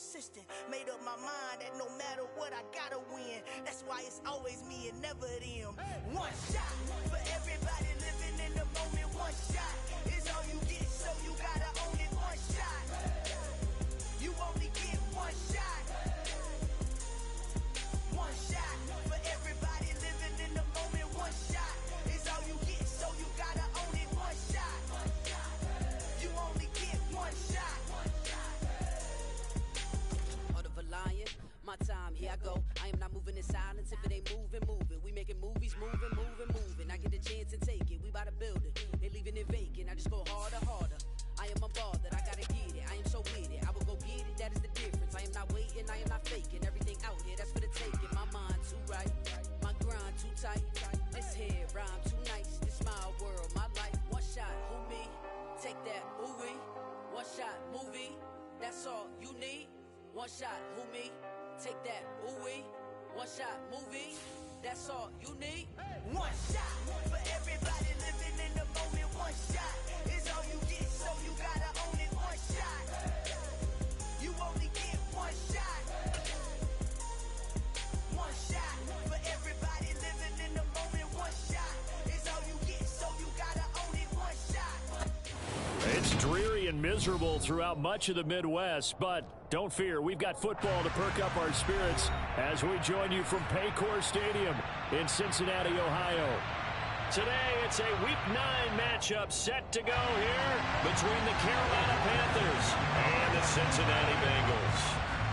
consistent. Made up my mind that no matter what, I gotta win. That's why it's always me and never them. One shot for everybody living in the moment. One shot is all you get, so you gotta own it. One shot, you only get one shot. One shot for everybody living in the moment. One shot is all you get, so you gotta own it. One shot, you only get one shot. Heart of a lion, my time, here I go. I am not moving in silence. If it ain't moving, move it. We making movies, moving. I get the chance and take it. We bout to build it. They leaving it vacant. I just go harder. I am unbothered. I gotta get it. I am so with it. I will go get it. That is the difference. I am not waiting. I am not faking. Everything out here, that's for the taking. My mind too right. My grind too tight. This here rhyme too nice. This my world, my life. One shot, who me? Take that, ooh wee. One shot, movie. That's all you need. One shot, who me? Take that, ooh wee. One shot, movie. That's all you need. One shot for everybody living in the moment. One shot is all you get, so you gotta own it. One shot, you only get one shot. One shot for everybody living in the moment. One shot is all you get, so you gotta own it. One shot. It's dreary and miserable throughout much of the Midwest, but don't fear, we've got football to perk up our spirits as we join you from Paycor Stadium in Cincinnati, Ohio. Today, it's a Week 9 matchup set to go here between the Carolina Panthers and the Cincinnati Bengals.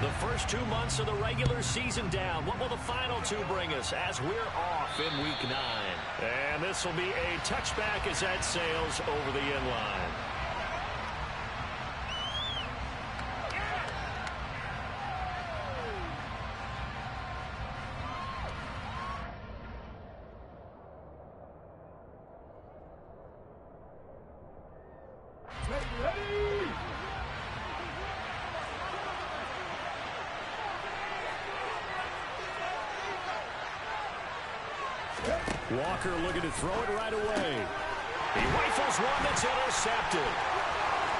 The first 2 months of the regular season down. What will the final two bring us as we're off in Week 9? And this will be a touchback as that sails over the end line. Walker looking to throw it right away. He rifles one that's intercepted.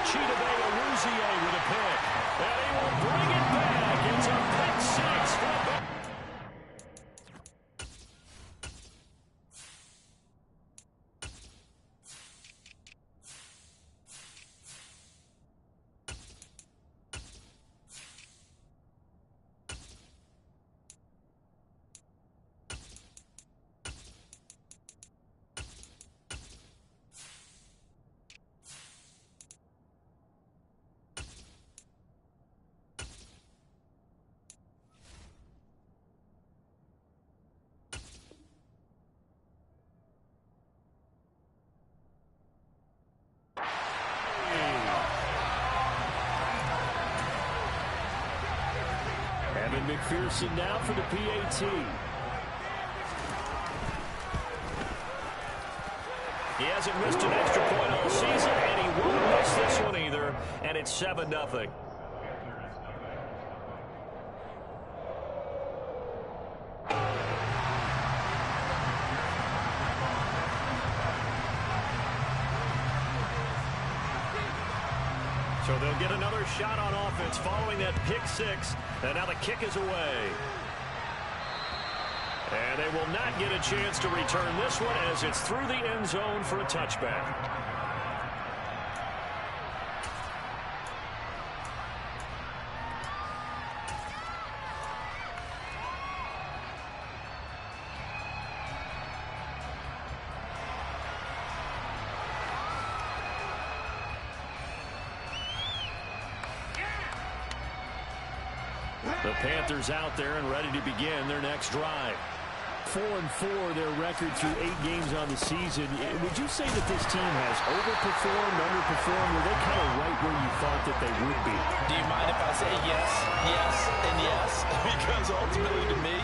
Chidobe Awuzie with a pick. And he will bring it back. It's a pick six for the Bengals. McPherson now for the PAT. He hasn't missed an extra point all season, and he won't miss this one either, and it's 7-0. So they'll get another shot on offense following that pick six. And now the kick is away. And they will not get a chance to return this one as it's through the end zone for a touchback. The Panthers out there and ready to begin their next drive. 4-4 their record through 8 games on the season. Would you say that this team has overperformed, underperformed? Were they kind of right where you thought that they would be? Do you mind if I say yes, yes, and yes? Because ultimately to me,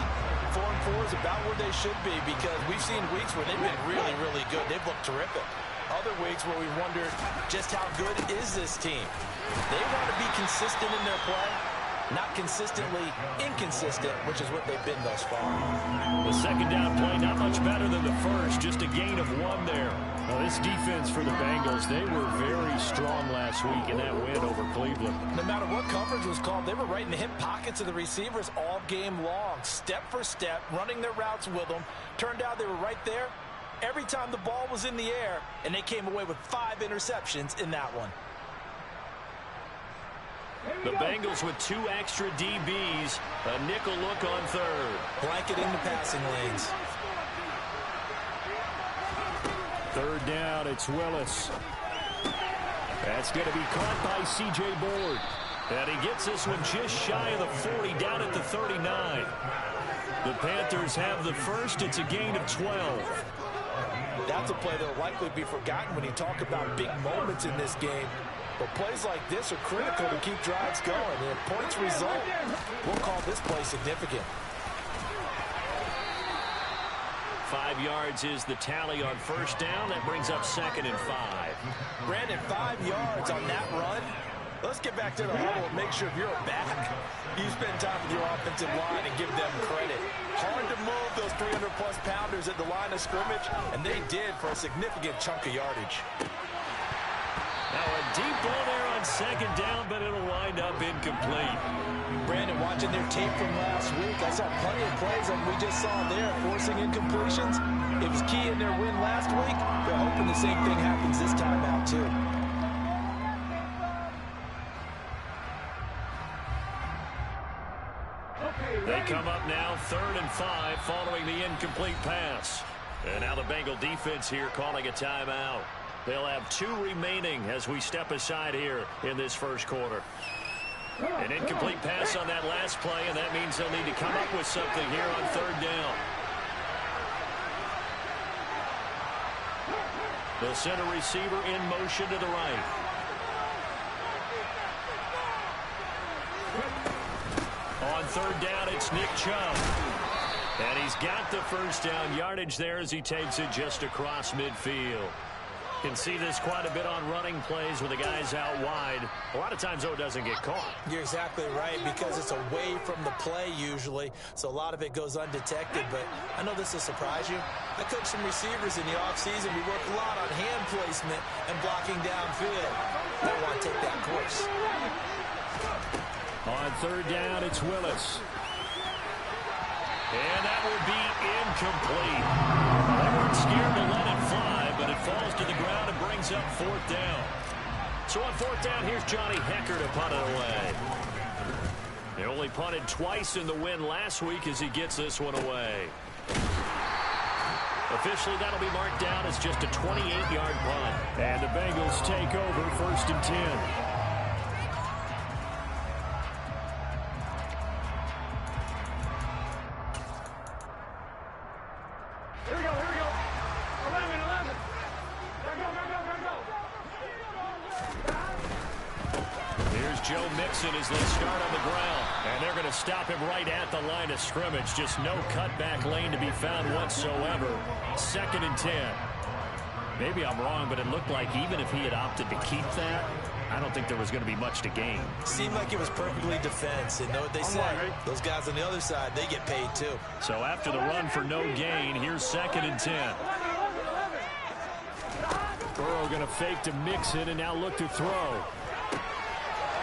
4-4 is about where they should be, because we've seen weeks where they've been really, really good. They've looked terrific. Other weeks where we wondered just how good is this team. They want to be consistent in their play. Not consistently inconsistent, which is what they've been thus far. The second down play not much better than the first, just a gain of 1 there. Well, this defense for the Bengals, they were very strong last week in that win over Cleveland. No matter what coverage was called, they were right in the hip pockets of the receivers all game long, step for step, running their routes with them. Turned out they were right there every time the ball was in the air, and they came away with 5 interceptions in that one. The Bengals with 2 extra DBs, a nickel look on third. Blanketing the passing lanes. Third down, it's Willis. That's going to be caught by C.J. Board. And he gets this one just shy of the 40, down at the 39. The Panthers have the first. It's a gain of 12. That's a play that will likely be forgotten when you talk about big moments in this game. But plays like this are critical to keep drives going. And if points result, we'll call this play significant. 5 yards is the tally on first down. That brings up 2nd and 5. Brandon, 5 yards on that run. Let's get back to the huddle and make sure if you're a back, you spend time with your offensive line and give them credit. Hard to move those 300-plus pounders at the line of scrimmage, and they did for a significant chunk of yardage. Now a deep ball there on 2nd down, but it'll wind up incomplete. Brandon, watching their tape from last week, I saw plenty of plays like we just saw there, forcing incompletions. It was key in their win last week. They're hoping the same thing happens this time out, too. They come up now 3rd and 5 following the incomplete pass. And now the Bengal defense here calling a timeout. They'll have 2 remaining as we step aside here in this first quarter. An incomplete pass on that last play, and that means they'll need to come up with something here on 3rd down. The center receiver in motion to the right. On 3rd down, it's Nick Chubb. And he's got the first down yardage there as he takes it just across midfield. Can see this quite a bit on running plays with the guys out wide. A lot of times, though, it doesn't get caught. You're exactly right, because it's away from the play usually, so a lot of it goes undetected. But I know this will surprise you. I coached some receivers in the offseason. We work a lot on hand placement and blocking downfield. Don't want to take that course. On 3rd down, it's Willis. And that will be incomplete. They weren't scared to let it fly, but it falls to the ground and brings up 4th down. So on 4th down, here's Johnny Hecker to punt it away. They only punted twice in the win last week as he gets this one away. Officially, that'll be marked down as just a 28-yard punt. And the Bengals take over 1st and 10. As they start on the ground, and they're going to stop him right at the line of scrimmage. Just no cutback lane to be found whatsoever. 2nd and 10. Maybe I'm wrong, but it looked like even if he had opted to keep that, I don't think there was going to be much to gain. Seemed like it was perfectly defense, and know what they said? Those guys on the other side, they get paid too. So after the run for no gain, here's 2nd and 10. Burrow going to fake to mix it and now look to throw.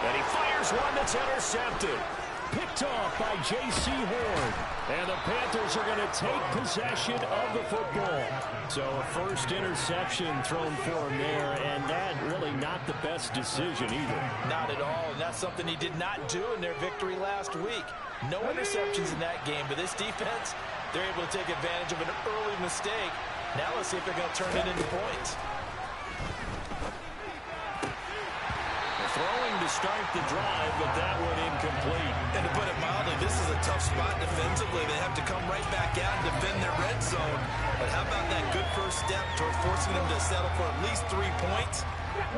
And he fires one that's intercepted. Picked off by J.C. Horn. And the Panthers are going to take possession of the football. So a first interception thrown for him there, and that really not the best decision either. Not at all, and that's something he did not do in their victory last week. No interceptions in that game, but this defense, they're able to take advantage of an early mistake. Now let's see if they're going to turn it into points. Throwing to start the drive, but that one incomplete. And to put it mildly, this is a tough spot defensively. They have to come right back out and defend their red zone. But how about that good first step toward forcing them to settle for at least 3 points?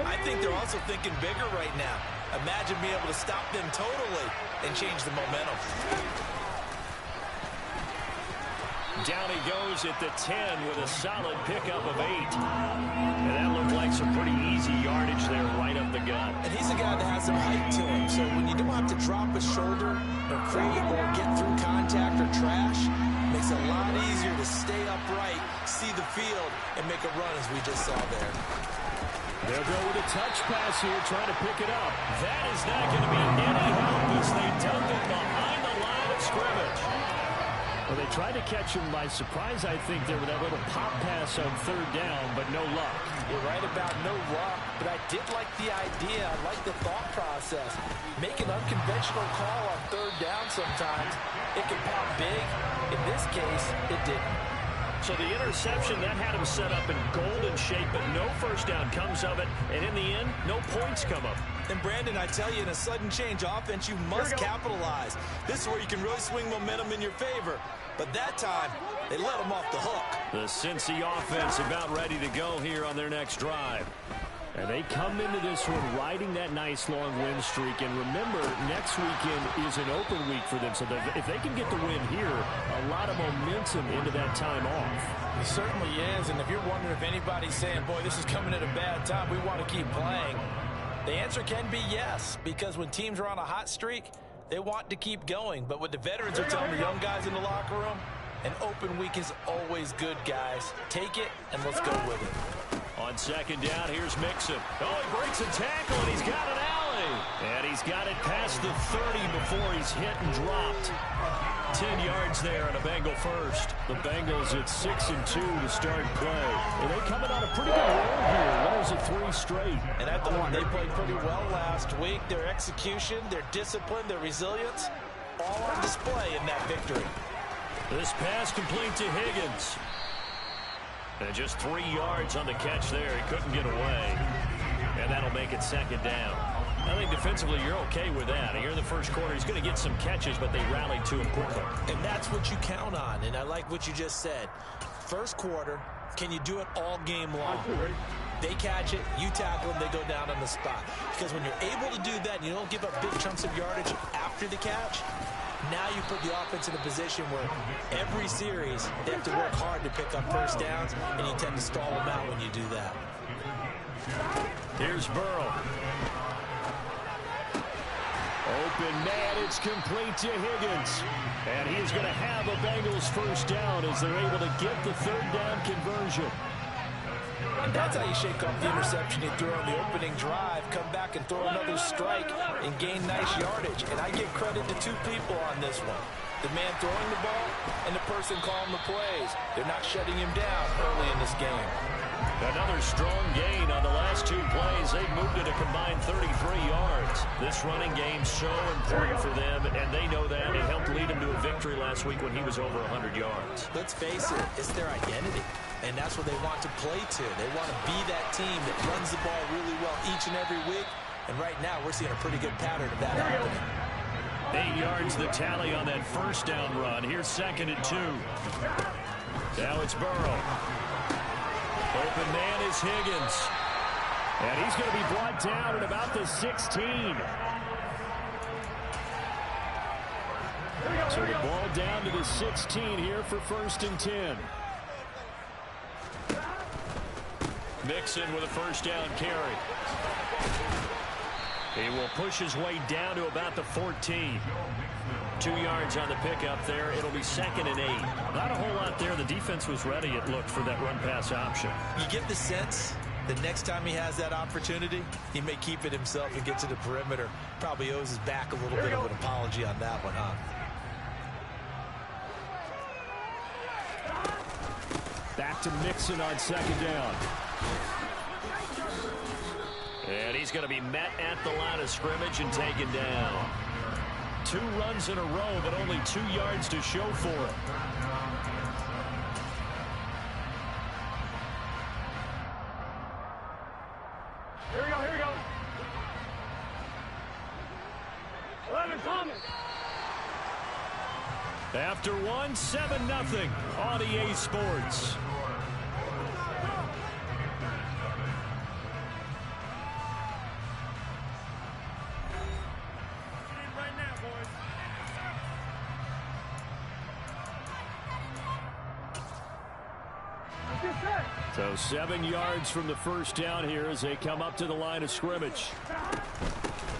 I think they're also thinking bigger right now. Imagine being able to stop them totally and change the momentum. Down he goes at the 10 with a solid pickup of 8. And that looked like some pretty easy yardage there right up the gut. And he's a guy that has some height to him, so when you don't have to drop a shoulder or create or get through contact or trash, makes makes it a lot easier to stay upright, see the field, and make a run as we just saw there. They'll go with a touch pass here, trying to pick it up. That is not going to be any help as they dump it behind the line of scrimmage. Well, they tried to catch him by surprise, I think, there with that little pop pass on third down, but no luck. You're right about no luck, but I did like the idea. I like the thought process. Make an unconventional call on third down sometimes. It can pop big. In this case, it didn't. So the interception, that had him set up in golden shape, but no first down comes of it. And in the end, no points come up. And Brandon, I tell you, in a sudden change offense, you must capitalize. This is where you can really swing momentum in your favor. But that time, they let him off the hook. The Cincy offense about ready to go here on their next drive. And they come into this one riding that nice long win streak. And remember, next weekend is an open week for them. So if they can get the win here, a lot of momentum into that time off. It certainly is. And if you're wondering if anybody's saying, boy, this is coming at a bad time, we want to keep playing, the answer can be yes. Because when teams are on a hot streak, they want to keep going. But what the veterans are telling the young guys in the locker room, an open week is always good, guys. Take it, and let's go with it. On second down, here's Mixon. Oh, he breaks a tackle, and he's got an alley. And he's got it past the 30 before he's hit and dropped. 10 yards there on a Bengal first. The Bengals at 6-2 to start play. And they coming on a pretty good roll here. Winners of 3 straight. And I thought they played pretty well last week. Their execution, their discipline, their resilience, all on display in that victory. This pass complete to Higgins. And just 3 yards on the catch there. He couldn't get away. And that'll make it second down. I think defensively you're okay with that. Here in the first quarter, he's going to get some catches, but they rallied to him quickly. And that's what you count on. And I like what you just said. First quarter, can you do it all game long? They catch it, you tackle them, they go down on the spot. Because when you're able to do that and you don't give up big chunks of yardage after the catch, now you put the offense in a position where every series they have to work hard to pick up first downs, and you tend to stall them out when you do that. Here's Burrow. Open man, it's complete to Higgins. And he's going to have a Bengals first down as they're able to get the third down conversion. And that's how you shake off the interception you threw on the opening drive, come back and throw another strike and gain nice yardage. And I give credit to 2 people on this one. The man throwing the ball and the person calling the plays. They're not shutting him down early in this game. Another strong gain on the last 2 plays. They've moved it a combined 33 yards. This running game's so important for them, and they know that. It helped lead them to a victory last week when he was over 100 yards. Let's face it, it's their identity. And that's what they want to play to. They want to be that team that runs the ball really well each and every week. And right now, we're seeing a pretty good pattern of that happening. 8 yards the tally on that first down run. Here's 2nd and 2. Now it's Burrow. Open man is Higgins. And he's going to be brought down at about the 16. So the ball down to the 16 here for 1st and 10. Mixon with a first down carry. He will push his way down to about the 14. 2 yards on the pickup there. It'll be 2nd and 8. Not a whole lot there. The defense was ready, it looked, for that run-pass option. You get the sense the next time he has that opportunity, he may keep it himself and get to the perimeter. Probably owes his back a little bit of an apology on that one, huh? Back to Mixon on 2nd down. And he's going to be met at the line of scrimmage and taken down. 2 runs in a row, but only 2 yards to show for it. Here we go, here we go. 11 Thomas. After 1, 7-0 on EA Sports. So 7 yards from the first down here as they come up to the line of scrimmage.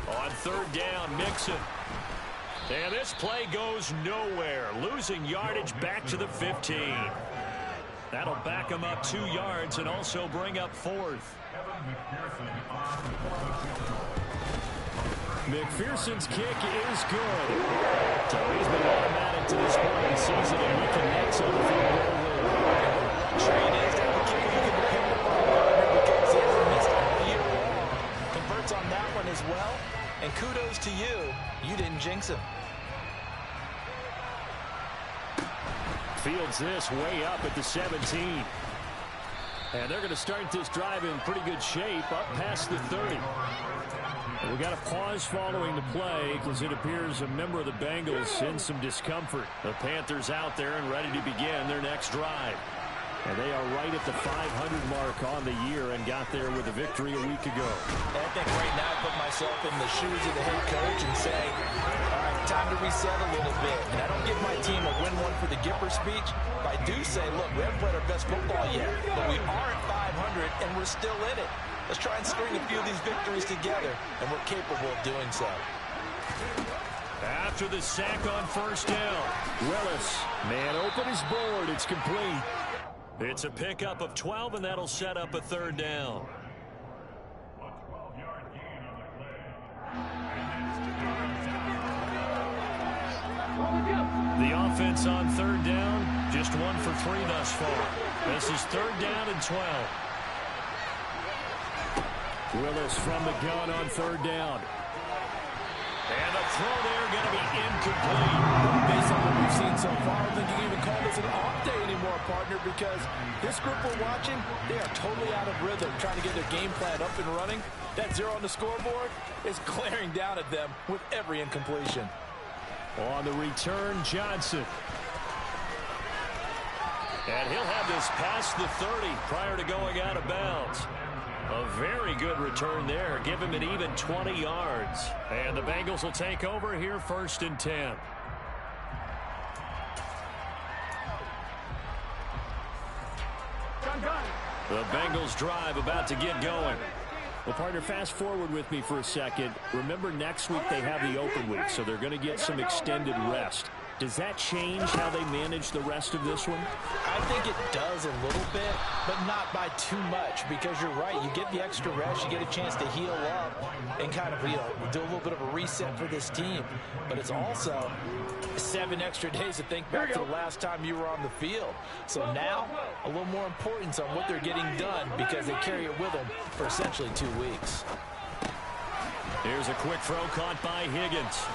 On 3rd down, Mixon. And this play goes nowhere. Losing yardage back to the 15. That'll back them up 2 yards and also bring up 4th. McPherson's kick is good. So he's been automatic to this point in the season, and he connects on the field goal. Trade is that the kicker you can depend upon because he hasn't missed all year long. Converts on that one as well. And kudos to you. You didn't jinx him. Fields this way up at the 17. And they're going to start this drive in pretty good shape up past the 30. We got a pause following the play because it appears a member of the Bengals in some discomfort. The Panthers out there and ready to begin their next drive. And they are right at the 500 mark on the year and got there with a victory a week ago. I think right now I put myself in the shoes of the head coach and say, all right, time to reset a little bit. And I don't give my team a win one for the Gipper speech, but I do say, look, we haven't played our best football yet, but we are at 500 and we're still in it. Let's try and string a few of these victories together, and we're capable of doing so. After the sack on first down, Willis, man open his board, it's complete. It's a pickup of 12, and that'll set up a 3rd down. The offense on 3rd down, just 1 for 3 thus far. This is 3rd down and 12. Willis from the gun on 3rd down. And the throw there going to be incomplete. Based on what we've seen so far, I don't think you can even call this an off day anymore, partner, because this group we're watching, they are totally out of rhythm, trying to get their game plan up and running. That 0 on the scoreboard is glaring down at them with every incompletion. On the return, Johnson. And he'll have this past the 30 prior to going out of bounds. A very good return there. Give him an even 20 yards. And the Bengals will take over here 1st and 10. The Bengals drive about to get going. Well, partner, fast forward with me for a second. Remember, next week they have the open week, so they're going to get some extended rest. Does that change how they manage the rest of this one? I think it does a little bit, but not by too much, because you're right. You get the extra rest, you get a chance to heal up and kind of, do a little bit of a reset for this team. But it's also 7 extra days to think back to the last time you were on the field. So now, a little more importance on what they're getting done because they carry it with them for essentially 2 weeks. Here's a quick throw caught by Higgins.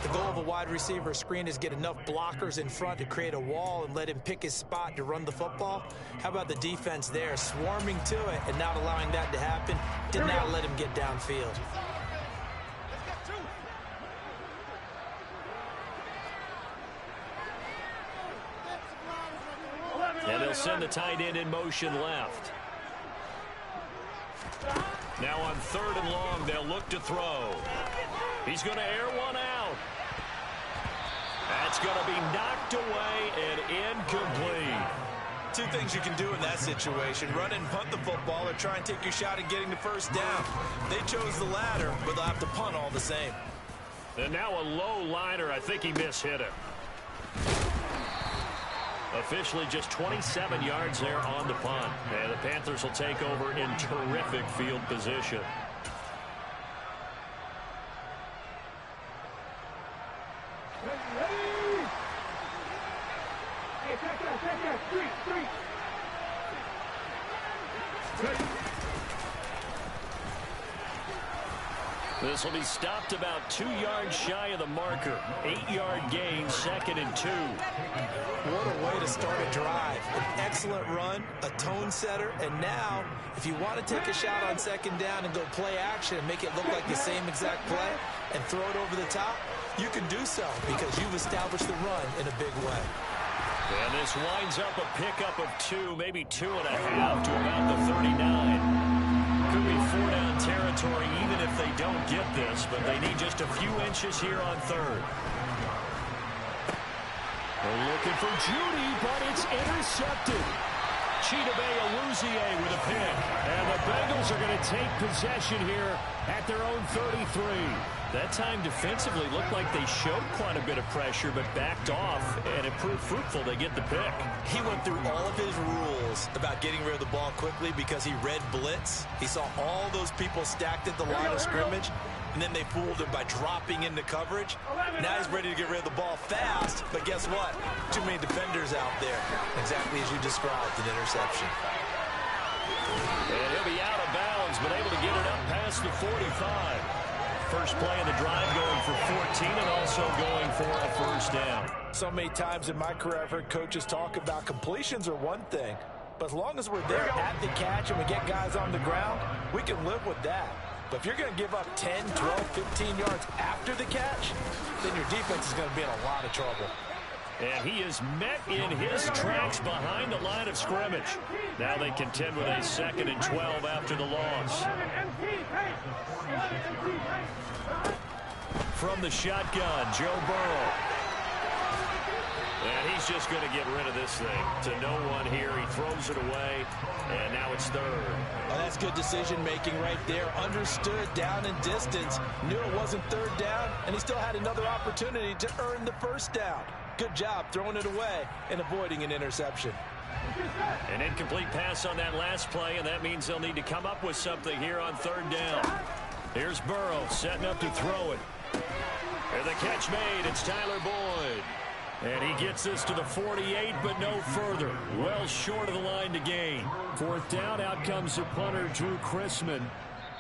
The goal of a wide receiver screen is get enough blockers in front to create a wall and let him pick his spot to run the football. How about the defense there, swarming to it and not allowing that to happen? Did not let him get downfield. And they'll send the tight end in motion left. Now on 3rd and long, they'll look to throw. He's going to air one out. That's going to be knocked away and incomplete. 2 things you can do in that situation: run and punt the football, or try and take your shot at getting the 1st down. They chose the latter, but they'll have to punt all the same. And now a low liner. I think he mishit it. Officially just 27 yards there on the punt. And the Panthers will take over in terrific field position. This will be stopped about 2 yards shy of the marker. 8-yard gain, 2nd and 2. What a way to start a drive. An excellent run, a tone setter, and now, if you want to take a shot on 2nd down and go play action and make it look like the same exact play and throw it over the top, you can do so because you've established the run in a big way. And this winds up a pickup of 2, maybe 2.5 to about the 39. Could be 4-down territory even if they don't get this, but they need just a few inches here on 3rd. They're looking for Judy, but it's intercepted. Chidobe Awuzie with a pick. And the Bengals are going to take possession here at their own 33. That time defensively looked like they showed quite a bit of pressure but backed off, and it proved fruitful to get the pick. He went through all of his rules about getting rid of the ball quickly because he read blitz. He saw all those people stacked at the line of scrimmage, and then they fooled him by dropping into coverage. Now he's ready to get rid of the ball fast, but guess what? Too many defenders out there. Exactly as you described, an interception. And he'll be out of bounds, but able to get it up past the 45. First play of the drive going for 14 and also going for a first down. So many times in my career I've heard coaches talk about completions are one thing, but as long as we're there at the catch and we get guys on the ground, we can live with that. But if you're going to give up 10, 12, 15 yards after the catch, then your defense is going to be in a lot of trouble. And he is met in his tracks behind the line of scrimmage. Now they contend with a 2nd and 12 after the loss. From the shotgun, Joe Burrow. And he's just going to get rid of this thing to no one here. He throws it away, and now it's 3rd. Oh, that's good decision-making right there. Understood down and distance. Knew it wasn't 3rd down, and he still had another opportunity to earn the first down. Good job throwing it away and avoiding an interception. An incomplete pass on that last play, and that means they'll need to come up with something here on 3rd down. Here's Burrow setting up to throw it. And the catch made. It's Tyler Boyd. And he gets this to the 48, but no further. Well short of the line to gain. 4th down, out comes the punter, Drew Chrisman.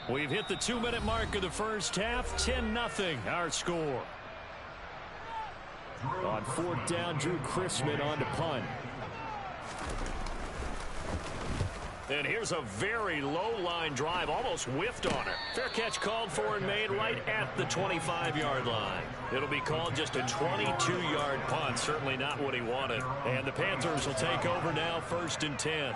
We've hit the 2-minute mark of the first half. 10-0 our score. On 4th down, Drew Chrisman on to punt. And here's a very low-line drive, almost whiffed on it. Fair catch called for and made right at the 25-yard line. It'll be called just a 22-yard punt, certainly not what he wanted. And the Panthers will take over now, 1st and 10.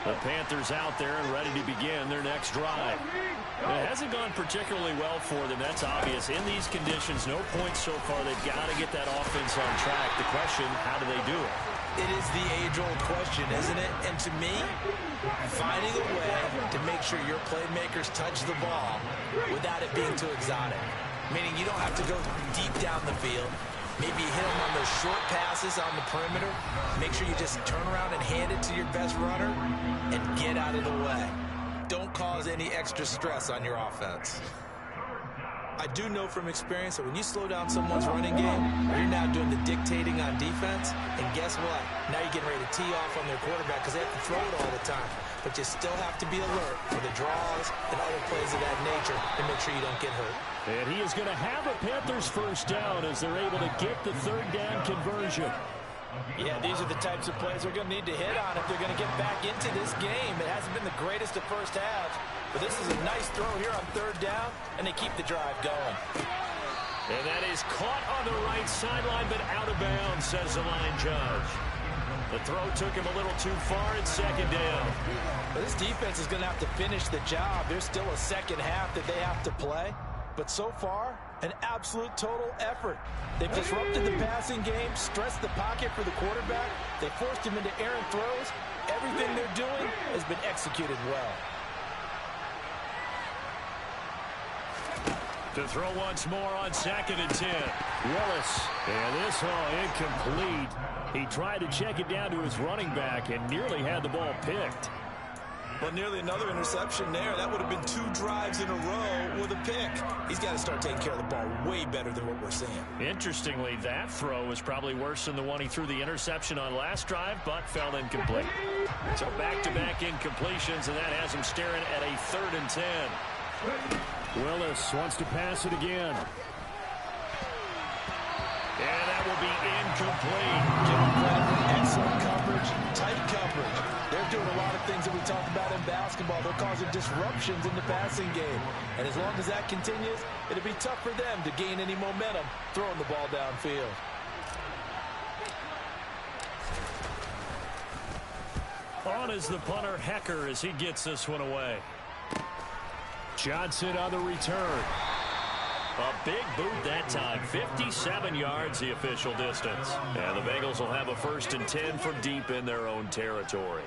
The Panthers out there and ready to begin their next drive. It hasn't gone particularly well for them. That's obvious. In these conditions, no points so far. They've got to get that offense on track. The question, how do they do it? It is the age-old question, isn't it? And to me, finding a way to make sure your playmakers touch the ball without it being too exotic. Meaning you don't have to go deep down the field. Maybe hit them on those short passes on the perimeter. Make sure you just turn around and hand it to your best runner and get out of the way. Don't cause any extra stress on your offense. I do know from experience that when you slow down someone's running game, you're now doing the dictating on defense. And guess what? Now you're getting ready to tee off on their quarterback because they have to throw it all the time. But you still have to be alert for the draws and other plays of that nature to make sure you don't get hurt. And he is going to have a Panthers first down as they're able to get the 3rd down conversion. Yeah, these are the types of plays they're going to need to hit on if they're going to get back into this game. It hasn't been the greatest of first halves, but this is a nice throw here on 3rd down, and they keep the drive going. And that is caught on the right sideline, but out of bounds, says the line judge. The throw took him a little too far. It's 2nd down. But this defense is going to have to finish the job. There's still a second half that they have to play. But so far, an absolute total effort. They've disrupted the passing game, stressed the pocket for the quarterback. They forced him into errant throws. Everything they're doing has been executed well. To throw once more on 2nd and 10. Willis. And this incomplete. He tried to check it down to his running back and nearly had the ball picked. Well, nearly another interception there. That would have been 2 drives in a row with a pick. He's got to start taking care of the ball way better than what we're seeing. Interestingly, that throw was probably worse than the one he threw the interception on last drive, but fell incomplete. So back-to-back incompletions, and that has him staring at a 3rd and 10. Willis wants to pass it again. And that will be incomplete. Give him credit for excellent coverage, tight coverage. They're doing a lot of things that we talked about in basketball. They're causing disruptions in the passing game. And as long as that continues, it'll be tough for them to gain any momentum throwing the ball downfield. On is the punter, Hecker, as he gets this one away. Johnson on the return. A big boot that time. 57 yards the official distance. And the Bengals will have a 1st and 10 from deep in their own territory.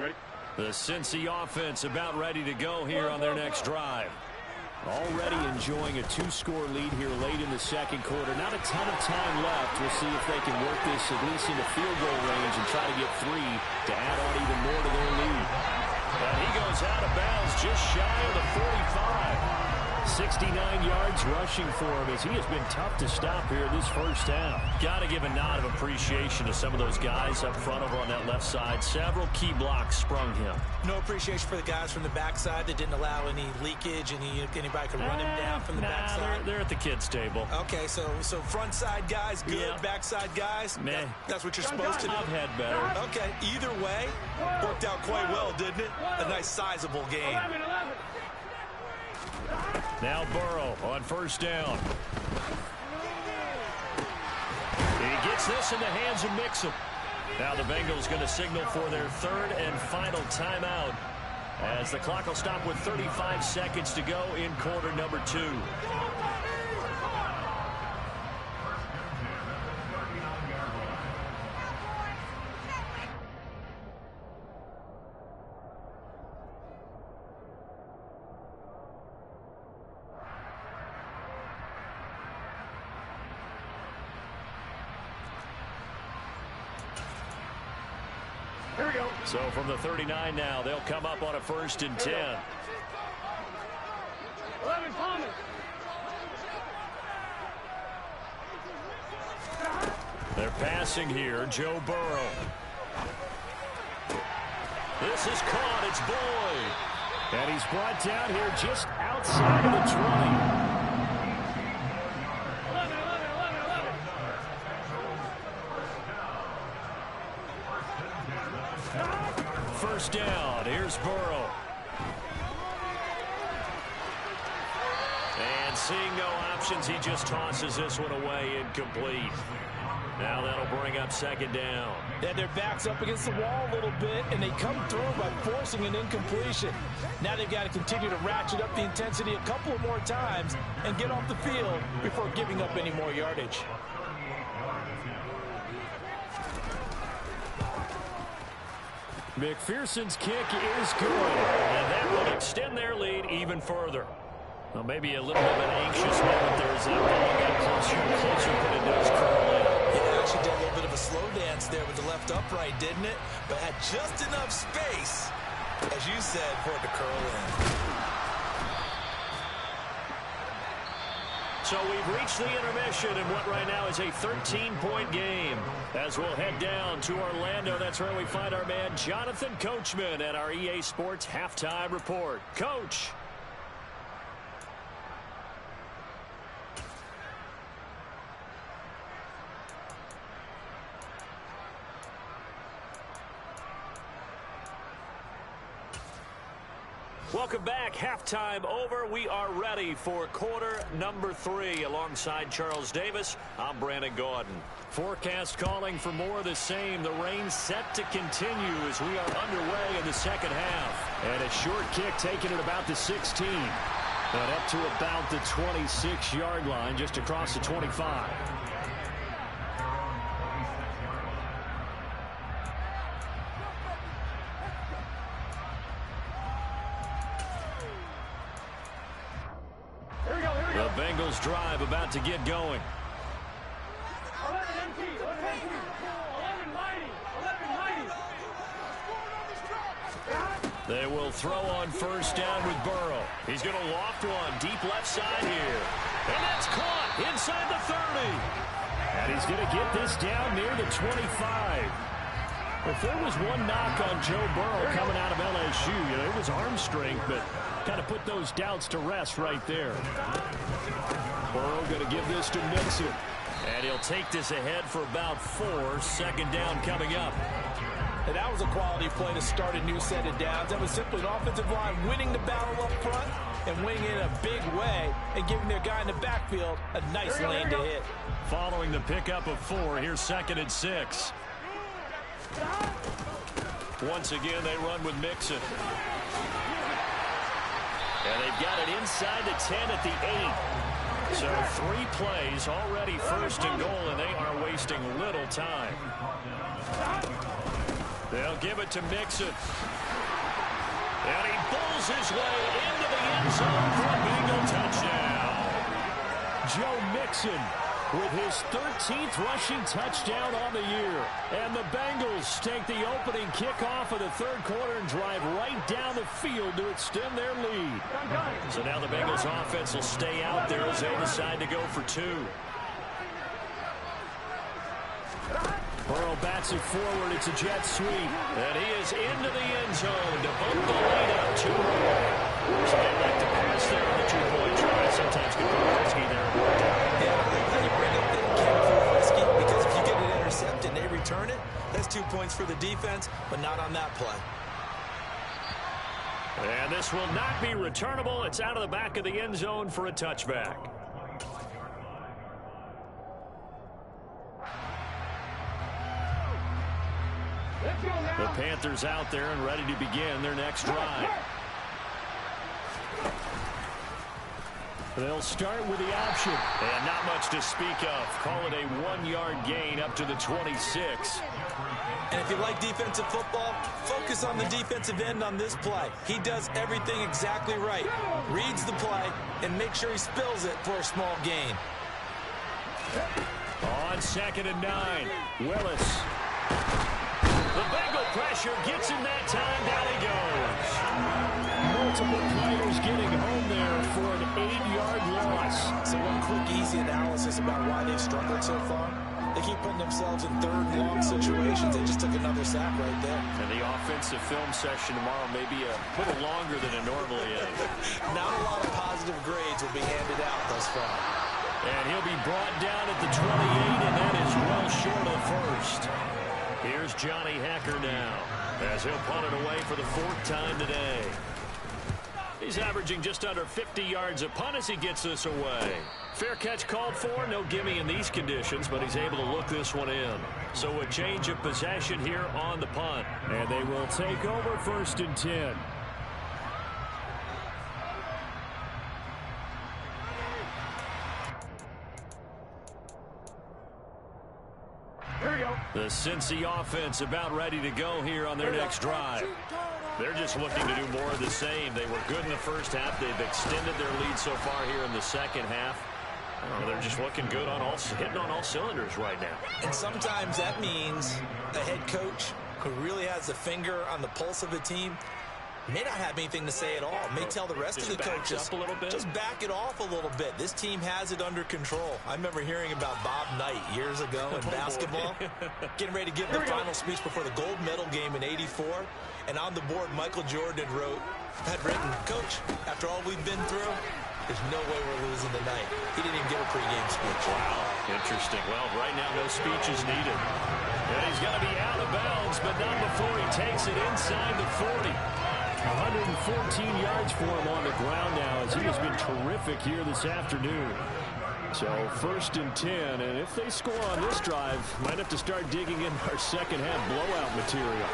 Ready? The Cincy offense about ready to go here on their next drive. Already enjoying a 2-score lead here late in the second quarter. Not a ton of time left. We'll see if they can work this at least into field goal range and try to get 3 to add on even more to their lead. And he goes out of bounds just shy of the 45. 69 yards rushing for him as he has been tough to stop here this first half. Got to give a nod of appreciation to some of those guys up front over on that left side. Several key blocks sprung him. No appreciation for the guys from the backside that didn't allow any leakage, and anybody could run him down from the backside. They're at the kids' table. Okay, so front side guys good, yeah. Backside guys, meh. That's what you're supposed to do. I've had better. Okay, either way, worked out quite well, didn't it? A nice sizable game. 11. Now Burrow on first down. He gets this in the hands of Mixon. Now the Bengals going to signal for their 3rd and final timeout as the clock will stop with 35 seconds to go in quarter number 2. Here we go. So from the 39 now, they'll come up on a 1st and 10. 11 Thomas. They're passing here. Joe Burrow. This is caught. It's Boyd. And he's brought down here just outside of the 20. 11. First down. Here's Burrow. And seeing no options, he just tosses this one away, incomplete. Now that'll bring up 2nd down. Yeah, their back's up against the wall a little bit, and they come through by forcing an incompletion. Now they've got to continue to ratchet up the intensity a couple of more times and get off the field before giving up any more yardage. McPherson's kick is good, and that will extend their lead even further. Well, maybe a little bit of an anxious moment there as that ball got closer and closer than it does curl in. Yeah, actually did a little bit of a slow dance there with the left upright, didn't it? But had just enough space, as you said, for it to curl in. So we've reached the intermission in what right now is a 13-point game. As we'll head down to Orlando, that's where we find our man Jonathan Coachman at our EA Sports Halftime Report. Coach. Welcome back. Halftime over. We are ready for quarter number 3. Alongside Charles Davis, I'm Brandon Gaudin. Forecast calling for more of the same. The rain set to continue as we are underway in the second half. And a short kick taken at about the 16. And up to about the 26-yard line, just across the 25. The Bengals drive about to get going. 11 empty. 11 mighty. 11 mighty. They will throw on first down with Burrow. He's going to loft one deep left side here. And that's caught inside the 30. And he's going to get this down near the 25. If there was one knock on Joe Burrow coming out of LSU, it was arm strength, but kind of put those doubts to rest right there. Burrow going to give this to Mixon. And he'll take this ahead for about 4. 2nd down coming up. And that was a quality play to start a new set of downs. That was simply an offensive line winning the battle up front and winning in a big way and giving their guy in the backfield a nice lane to hit. Following the pickup of 4, here's 2nd and 6. Once again, they run with Mixon. And they've got it inside the 10 at the 8. So 3 plays already first and goal, and they are wasting little time. They'll give it to Mixon. And he pulls his way into the end zone for a Bengal touchdown. Joe Mixon with his 13th rushing touchdown on the year. And the Bengals take the opening kickoff of the third quarter and drive right down the field to extend their lead. So now the Bengals offense will stay out there as they decide to go for 2. Burrow bats it forward. It's a jet sweep. And he is into the end zone to bump the lead up 2. So they like to pass there on the 2-point try. Sometimes get a little risky there. Yeah, I like how you bring up that you can't afford risky, because if you get it intercepted and they return it, that's 2 points for the defense, but not on that play. And this will not be returnable. It's out of the back of the end zone for a touchback. The Panthers out there and ready to begin their next drive. They'll start with the option. And not much to speak of. Call it a 1-yard gain up to the 26. And if you like defensive football, focus on the defensive end on this play. He does everything exactly right. Reads the play and makes sure he spills it for a small gain. On 2nd and 9, Willis. The Bengal pressure gets him that time. Down he goes. Multiple players getting home there for an 8-yard loss. So one quick, easy analysis about why they've struggled so far. They keep putting themselves in 3rd and long situations. They just took another sack right there. And the offensive film session tomorrow may be a little longer than it normally is. Not a lot of positive grades will be handed out thus far. And he'll be brought down at the 28, and that is well short of first. Here's Johnny Hecker now as he'll punt it away for the 4th time today. He's averaging just under 50 yards a punt as he gets this away. Fair catch called for. No gimme in these conditions, but he's able to look this one in. So a change of possession here on the punt. And they will take over 1st and 10. The Cincy offense about ready to go here on their next drive. They're just looking to do more of the same. They were good in the first half. They've extended their lead so far here in the second half. They're just looking good on hitting on all cylinders right now. And sometimes that means a head coach who really has a finger on the pulse of the team may not have anything to say at all. May tell the rest of the coaches, up a little bit. Just back it off a little bit. This team has it under control. I remember hearing about Bob Knight years ago in basketball, getting ready to give the final speech before the gold medal game in '84. And on the board, Michael Jordan had written, "Coach, after all we've been through, there's no way we're losing tonight." He didn't even give a pregame speech. Wow, interesting. Well, right now no speech is needed. And he's got to be out of bounds, but not before he takes it inside the 40. 114 yards for him on the ground now as he has been terrific here this afternoon. So 1st and 10, and if they score on this drive, might have to start digging in our second half blowout material.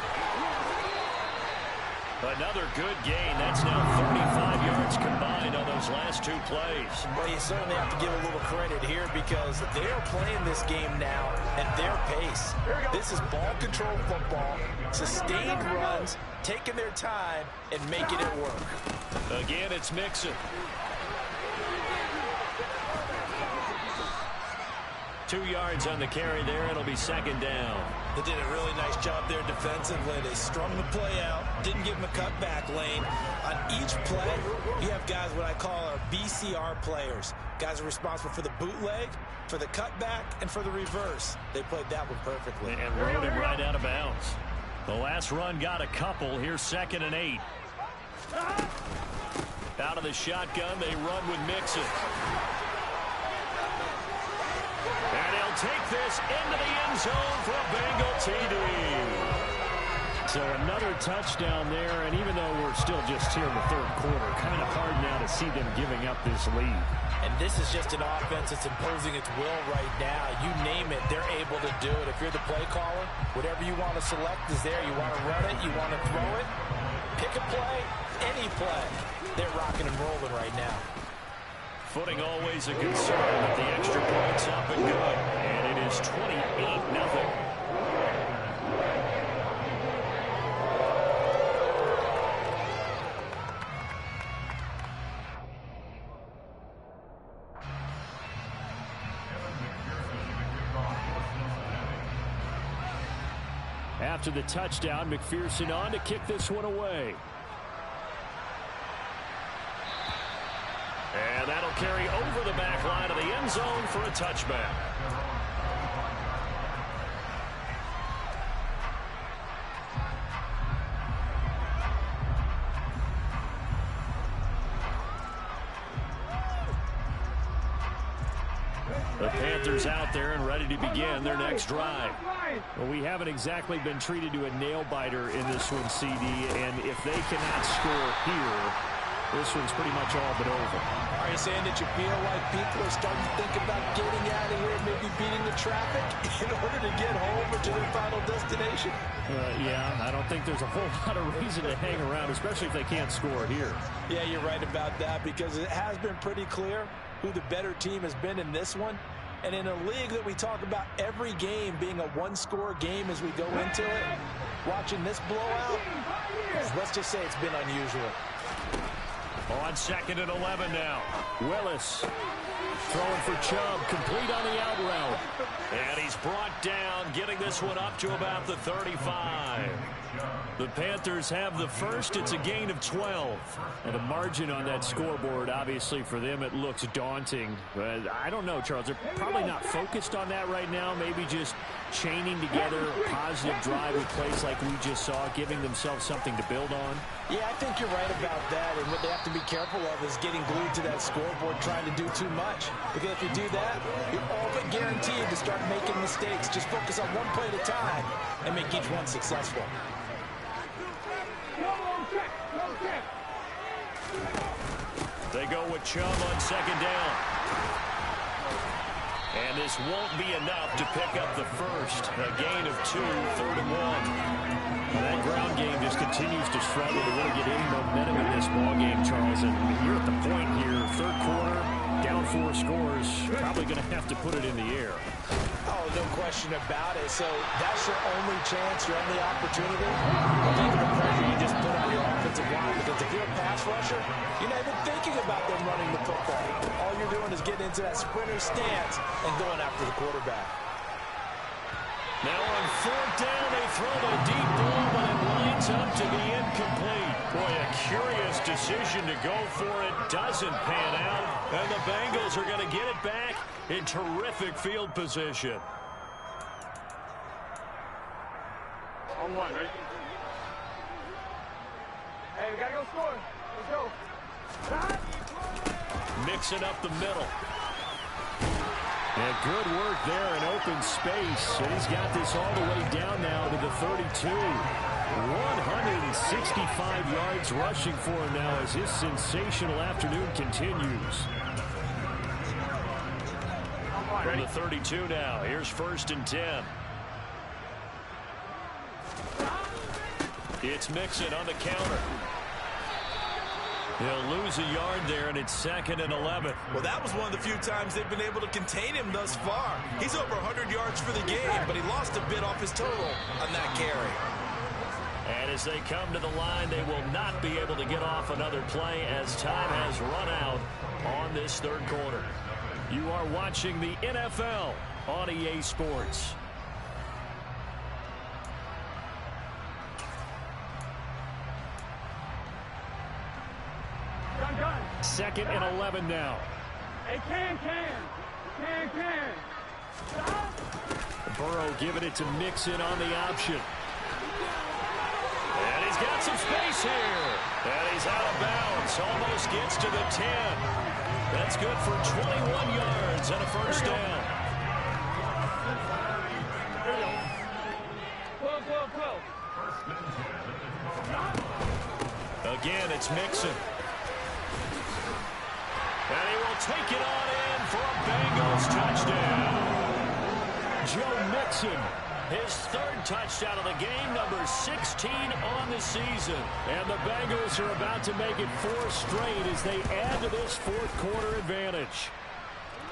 Another good gain. That's now 35 yards combined on those last 2 plays. Well, you certainly have to give a little credit here because they are playing this game now at their pace. This is ball control football, sustained runs, taking their time and making it work. Again, it's Mixon. 2 yards on the carry there. It'll be 2nd down. They did a really nice job there defensively. They strung the play out, didn't give them a cutback lane. On each play, you have guys what I call our BCR players. Guys are responsible for the bootleg, for the cutback, and for the reverse. They played that one perfectly. And rode him right out of bounds. The last run got a couple. Here's 2nd and 8. Out of the shotgun, they run with Mixon. And he'll take this into the end zone for a Bengal TD. So another touchdown there, and even though we're still just here in the third quarter, kind of hard now to see them giving up this lead. And this is just an offense that's imposing its will right now. You name it, they're able to do it. If you're the play caller, whatever you want to select is there. You want to run it, you want to throw it, pick a play, any play. They're rocking and rolling right now. Footing always a concern, but the extra point's up and good. And it is 28-0. After the touchdown, McPherson on to kick this one away. And that'll carry over the back line of the end zone for a touchback. The Panthers out there and ready to begin their next drive. Well, we haven't exactly been treated to a nail-biter in this one, CD, and if they cannot score here, this one's pretty much all but over. Are you saying that you feel like people are starting to think about getting out of here, maybe beating the traffic in order to get home or to their final destination? Yeah, I don't think there's a whole lot of reason to hang around, especially if they can't score here. Yeah, you're right about that, because it has been pretty clear who the better team has been in this one. And in a league that we talk about every game being a one-score game as we go into it, watching this blowout, let's just say it's been unusual. On 2nd and 11 now. Willis throwing for Chubb, complete on the out route. And he's brought down, getting this one up to about the 35. The Panthers have the first. It's a gain of 12. And the margin on that scoreboard, obviously for them, it looks daunting. But I don't know, Charles. They're probably not focused on that right now. Maybe just chaining together a positive drive with plays like we just saw, giving themselves something to build on. Yeah, I think you're right about that. And what they have to be careful of is getting glued to that scoreboard, trying to do too much. Because if you do that, you're all but guaranteed to start making mistakes. Just focus on one play at a time and make each one successful. They go with Chubb on 2nd down. And this won't be enough to pick up the first. A gain of 2, 3rd and 1. Well, that ground game just continues to struggle to really get any momentum in this ball game, Charles. And you're at the point here, 3rd quarter, down 4 scores, probably going to have to put it in the air. Oh, no question about it. So that's your only chance, your only opportunity. I'll think of the pressure you just put on your offensive line, because if you're a pass rusher, you're not even thinking about them running the football. All you're doing is getting into that sprinter stance and going after the quarterback. Now on 4th down, they throw the deep ball, but it lines up to be incomplete. Boy, a curious decision to go for it. Doesn't pan out, and the Bengals are going to get it back in terrific field position. On 1, right? Hey, we got to go score. Let's go. Mixing up the middle. And good work there in open space. And he's got this all the way down now to the 32. 165 yards rushing for him now as his sensational afternoon continues. From the 32 now. Here's 1st and 10. It's Mixon on the counter. He'll lose a yard there, and it's 2nd and 11. Well, that was one of the few times they've been able to contain him thus far. He's over 100 yards for the game, but he lost a bit off his total on that carry. And as they come to the line, they will not be able to get off another play as time has run out on this 3rd quarter. You are watching the NFL on EA Sports. Done. 2nd and 11 now. Hey, can. Burrow giving it to Mixon on the option. And he's got some space here. And he's out of bounds. Almost gets to the 10. That's good for 21 yards and a 1st down. 12. again. It's Mixon. And he will take it on in for a Bengals touchdown. Joe Mixon, his third touchdown of the game, number 16 on the season. And the Bengals are about to make it 4 straight as they add to this fourth quarter advantage.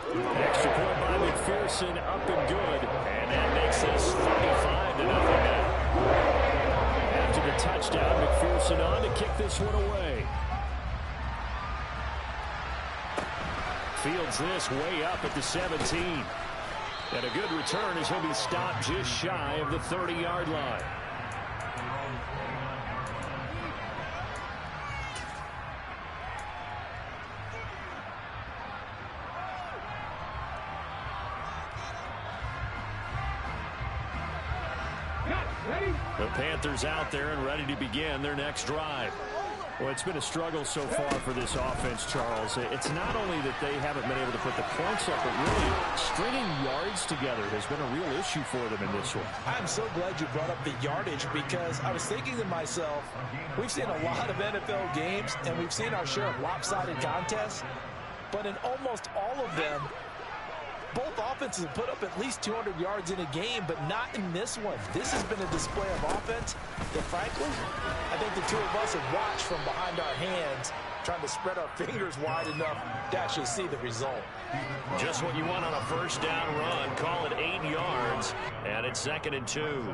Extra point by McPherson, up and good. And that makes this 35-0 now. After the touchdown, McPherson on to kick this one away. Fields this way up at the 17. And a good return as he'll be stopped just shy of the 30-yard line. The Panthers out there and ready to begin their next drive. Well, it's been a struggle so far for this offense, Charles. It's not only that they haven't been able to put the points up, but really stringing yards together has been a real issue for them in this one. I'm so glad you brought up the yardage because I was thinking to myself, we've seen a lot of NFL games and we've seen our share of lopsided contests, but in almost all of them, both offenses have put up at least 200 yards in a game, but not in this one. This has been a display of offense that, frankly, I think the two of us have watched from behind our hands, trying to spread our fingers wide enough to actually see the result. Just what you want on a first down run. Call it 8 yards, and it's 2nd and 2.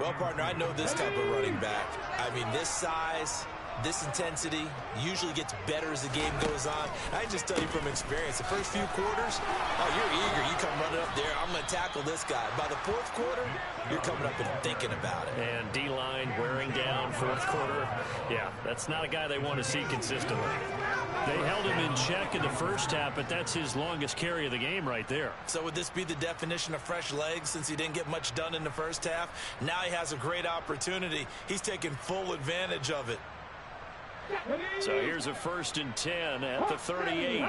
Well, partner, I know this type of running back. I mean, this size, this intensity usually gets better as the game goes on. I can just tell you from experience, the first few quarters, oh, you're eager. You come running up there, I'm going to tackle this guy. By the fourth quarter, you're coming up and thinking about it. And D-line wearing down fourth quarter. Yeah, that's not a guy they want to see consistently. They held him in check in the first half, but that's his longest carry of the game right there. So would this be the definition of fresh legs since he didn't get much done in the first half? Now he has a great opportunity. He's taking full advantage of it. So here's a 1st and 10 at the 38.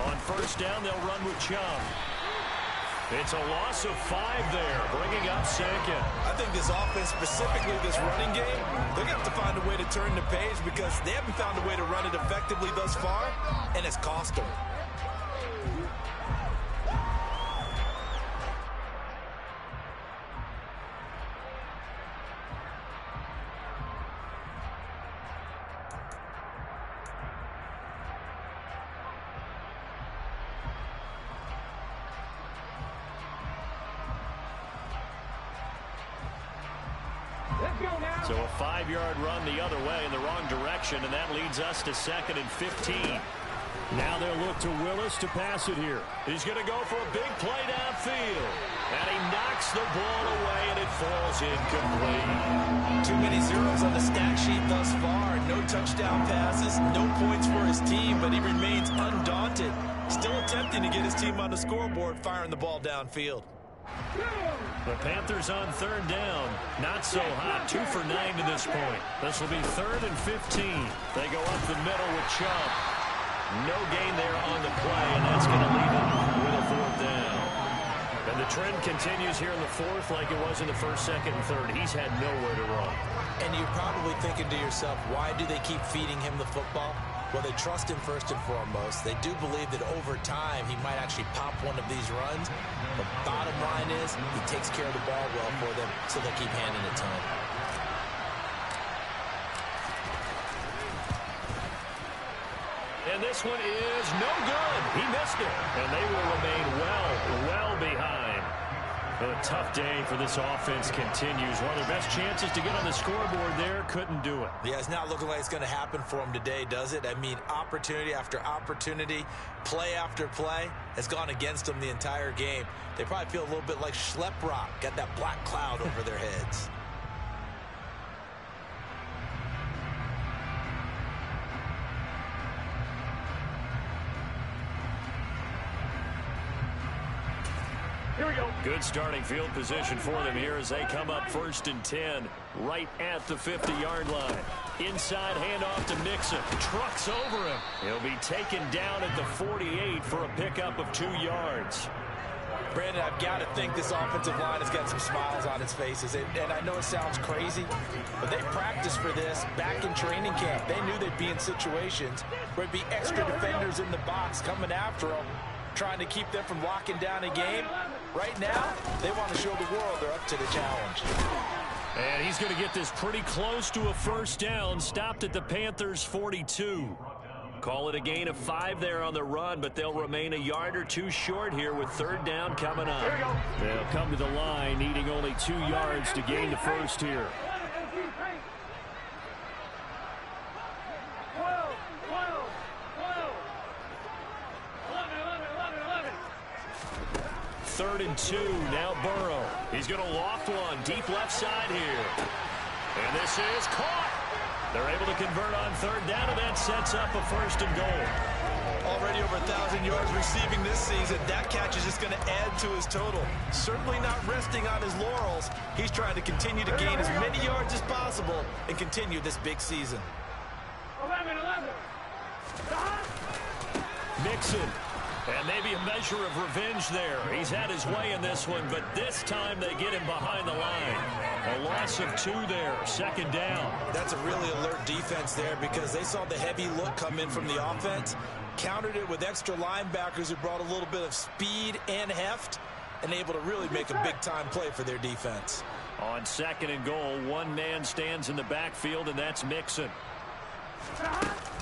On first down, they'll run with Chubb. It's a loss of 5 there, bringing up 2nd. I think this offense, specifically this running game, they're going to have to find a way to turn the page because they haven't found a way to run it effectively thus far, and it's cost them. So a 5-yard run the other way in the wrong direction, and that leads us to 2nd and 15. Now they'll look to Willis to pass it here. He's going to go for a big play downfield. And he knocks the ball away, and it falls incomplete. Too many zeros on the stat sheet thus far. No touchdown passes, no points for his team, but he remains undaunted. Still attempting to get his team on the scoreboard, firing the ball downfield. The Panthers on 3rd down. Not so hot. 2 for 9 to this point. This will be 3rd and 15. They go up the middle with Chubb. No gain there on the play, and that's going to leave them with a 4th down. And the trend continues here in the 4th like it was in the 1st, 2nd, and 3rd. He's had nowhere to run. And you're probably thinking to yourself, why do they keep feeding him the football? Well, they trust him first and foremost. They do believe that over time he might actually pop one of these runs. But bottom line is he takes care of the ball well for them, so they keep handing it to him. And this one is no good. He missed it. And they will remain well behind. But a tough day for this offense continues. One of their best chances to get on the scoreboard there, couldn't do it. Yeah, it's not looking like it's going to happen for them today, does it? I mean, opportunity after opportunity, play after play has gone against them the entire game. They probably feel a little bit like Schleprock, got that black cloud over their heads. Here we go. Good starting field position for them here as they come up 1st and 10 right at the 50-yard line. Inside handoff to Mixon. Trucks over him. He'll be taken down at the 48 for a pickup of 2 yards. Brandon, I've got to think this offensive line has got some smiles on its faces. And I know it sounds crazy, but they practiced for this back in training camp. They knew they'd be in situations where it'd be extra defenders in the box coming after them, trying to keep them from locking down a game. Right now, they want to show the world they're up to the challenge. And he's going to get this pretty close to a first down, stopped at the Panthers' 42. Call it a gain of 5 there on the run, but they'll remain a yard or two short here with third down coming up. They'll come to the line, needing only 2 yards to gain the first here. 3rd and 2, now Burrow. He's going to loft one, deep left side here. And this is caught. They're able to convert on third down, and that sets up a 1st and goal. Already over 1,000 yards receiving this season. That catch is just going to add to his total. Certainly not resting on his laurels. He's trying to continue to gain as many yards as possible and continue this big season. 11. Mixon. And maybe a measure of revenge there. He's had his way in this one, but this time they get him behind the line. A loss of 2 there, 2nd down. That's a really alert defense there because they saw the heavy look come in from the offense, countered it with extra linebackers who brought a little bit of speed and heft, and able to really make a big-time play for their defense. On 2nd and goal, one man stands in the backfield, and that's Mixon.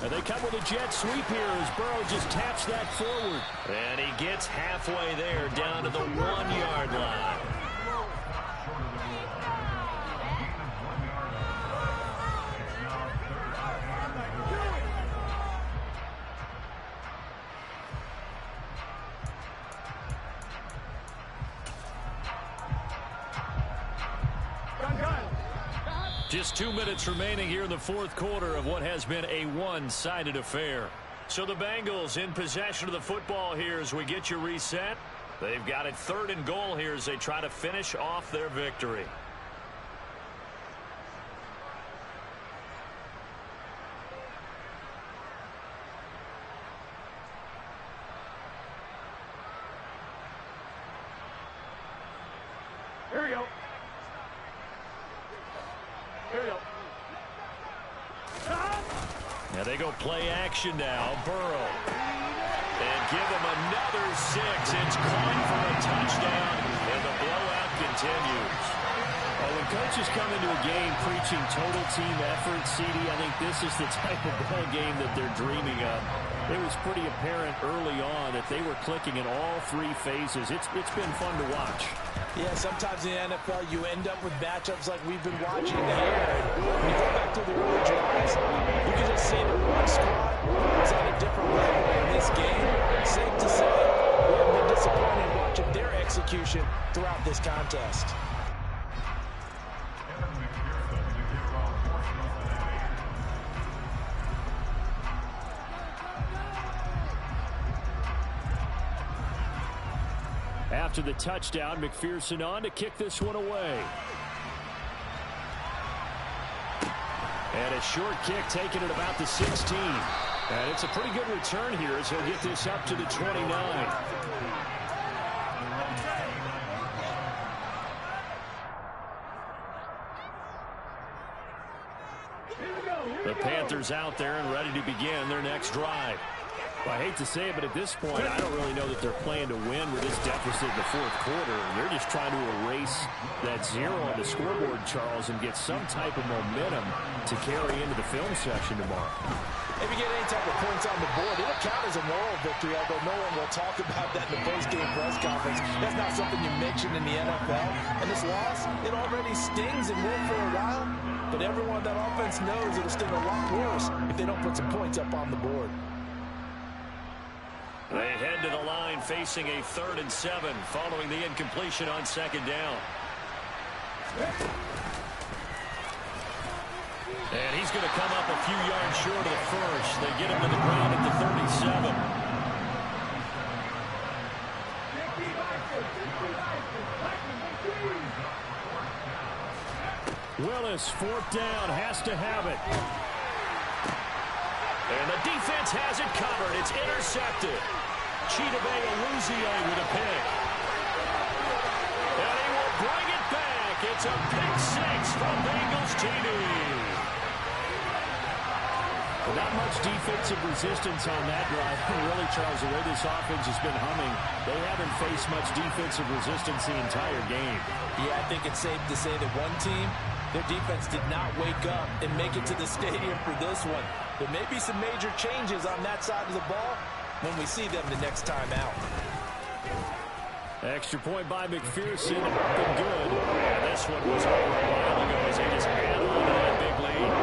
And they come with a jet sweep here as Burrow just taps that forward. And he gets halfway there down to the 1-yard line. Just 2 minutes remaining here in the 4th quarter of what has been a one-sided affair. So the Bengals in possession of the football here as we get you reset. They've got it 3rd and goal here as they try to finish off their victory. Here we go. Now they go play action now. Burrow. And give him another 6. It's caught for a touchdown, and the blowout continues. Well, when coaches come into a game preaching total team effort, CD, I think this is the type of ball game that they're dreaming of. It was pretty apparent early on that they were clicking in all 3 phases. It's been fun to watch. Yeah, sometimes in the NFL you end up with matchups like we've been watching here. When you go back to the early drives, you can just see that one squad is on a different level in this game. Safe to say, we have been disappointed watching their execution throughout this contest. After the touchdown, McPherson on to kick this one away. And a short kick taken at about the 16. And it's a pretty good return here as he'll get this up to the 29. The Panthers out there and ready to begin their next drive. Well, I hate to say it, but at this point, I don't really know that they're playing to win with this deficit in the 4th quarter. They're just trying to erase that 0 on the scoreboard, Charles, and get some type of momentum to carry into the film session tomorrow. If you get any type of points on the board, it'll count as a moral victory, although no one will talk about that in the post-game press conference. That's not something you mention in the NFL. And this loss, it already stings and will for a while, but everyone on that offense knows it'll sting a lot worse if they don't put some points up on the board. They head to the line facing a 3rd and 7 following the incompletion on 2nd down. And he's going to come up a few yards short of the first. They get him to the ground at the 37. Willis, 4th down, has to have it. And the defense has it covered. It's intercepted. Chidobe Awuzie with a pick. It's a pick six from Bengals TD. Not much defensive resistance on that drive. Really, Charles, the way this offense has been humming, they haven't faced much defensive resistance the entire game. Yeah, I think it's safe to say that one team, their defense did not wake up and make it to the stadium for this one. There may be some major changes on that side of the ball when we see them the next time out. Extra point by McPherson. Been good. And this one was over a while ago as they just handled that big lead.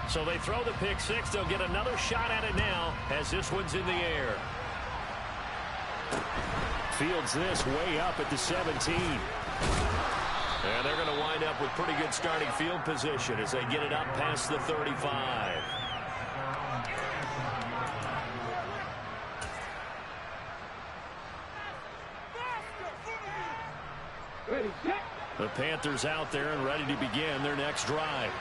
So they throw the pick six. They'll get another shot at it now as this one's in the air. Fields this way up at the 17. And they're going to wind up with pretty good starting field position as they get it up past the 35. The Panthers out there and ready to begin their next drive.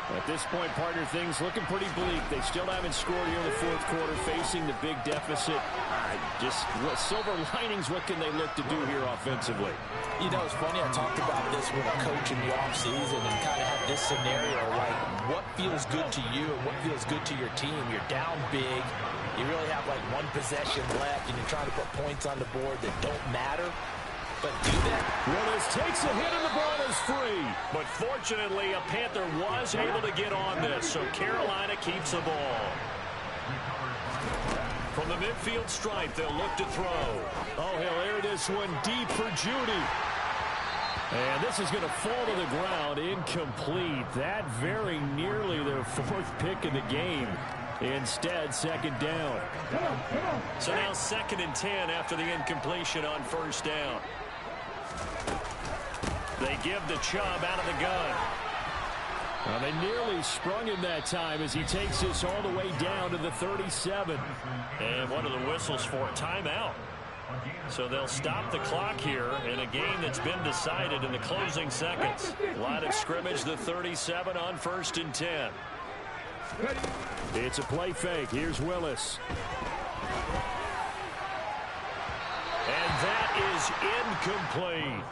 At this point, partner, things looking pretty bleak. They still haven't scored here in the fourth quarter, facing the big deficit. Just silver linings, what can they look to do here offensively? You know, it's funny, I talked about this with a coach in the offseason and kind of had this scenario, like what feels good to you and what feels good to your team. You're down big. You really have like one possession left, and you're trying to put points on the board that don't matter. But do that. Willis takes a hit and the ball is free. But fortunately, a Panther was able to get on this, so Carolina keeps the ball. From the midfield stripe, they'll look to throw. Oh, he'll air this one deep for Judy. And this is going to fall to the ground, incomplete. That very nearly their fourth pick in the game. Instead, second down. So now 2nd and 10 after the incompletion on first down. They give the Chubb out of the gun. Well, they nearly sprung him that time as he takes this all the way down to the 37. And one of the whistles for a timeout. So they'll stop the clock here in a game that's been decided in the closing seconds. Line of scrimmage, the 37 on 1st and 10. It's a play fake. Here's Willis. And that is incomplete.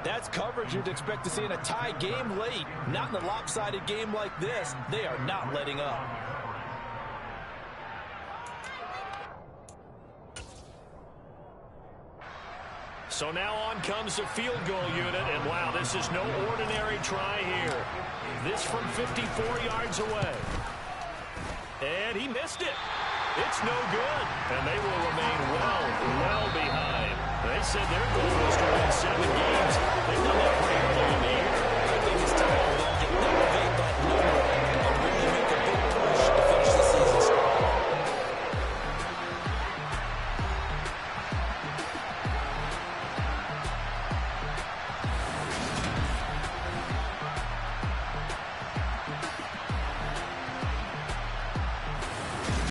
That's coverage you'd expect to see in a tie game late. Not in a lopsided game like this. They are not letting up. So now on comes the field goal unit. And wow, this is no ordinary try here. This from 54 yards away. And he missed it. It's no good. And they will remain well behind. They said their goal was to win 7 games.